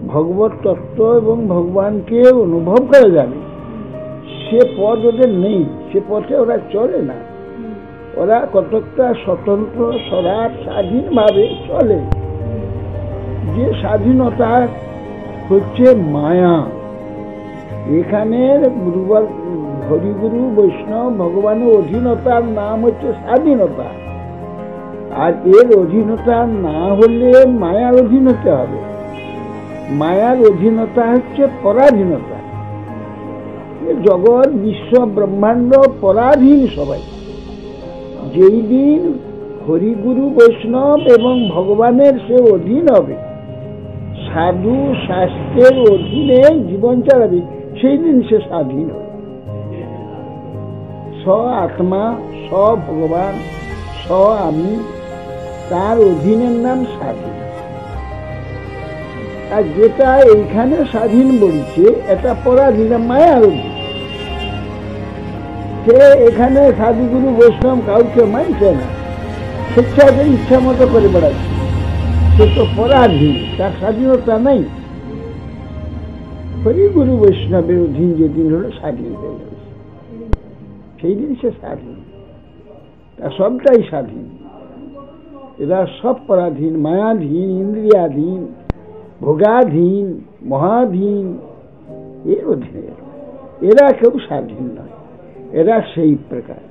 ভগবত তত্ত্ব এবং ভগবানকে অনুভব করা যাবে সে পথ ওদের নেই, সে পথে ওরা চলে না। ওরা কতটা স্বতন্ত্র স্বরাট স্বাধীনভাবে চলে। যে স্বাধীনতা হচ্ছে মায়া। এখানের হরিগুরু বৈষ্ণব ভগবানের অধীনতার নাম হচ্ছে স্বাধীনতা। আর এর অধীনতা না হলে মায়ার অধীন হতে হবে। মায়ার অধীনতা হচ্ছে পরাধীনতা। জগৎ বিশ্ব ব্রহ্মাণ্ড পরাধীন সবাই। যেই দিন হরিগুরু বৈষ্ণব এবং ভগবানের সে অধীন হবে, সাধু শাস্ত্রের অধীনে জীবন চালাবে, সেই দিন সে স্বাধীন হবে। স আত্মা, স ভগবান, স আমি, তার অধীনের নাম স্বাধীন। আর যেটা এইখানে স্বাধীন বলছে এটা পরাধীন, মায়ার অধীন। সে এখানে সাধুগুরু বৈষ্ণব কাউকে মানছে না, স্বেচ্ছাকে ইচ্ছা মতো করে বেড়াচ্ছে। সে তো পরাধীন, তার স্বাধীনতা নেই। হরিগুরু বৈষ্ণবের অধীন যেদিন হলো স্বাধীন হয়ে যাবে, সেই দিন সে স্বাধীন। তা সবটাই স্বাধীন। এরা সব পরাধীন, মায়াধীন, ইন্দ্রিয়াধীন, ভোগাধীন, মহাধীন, এর অধীনে। এরা কেউ স্বাধীন নয়। এরা সেই প্রকার।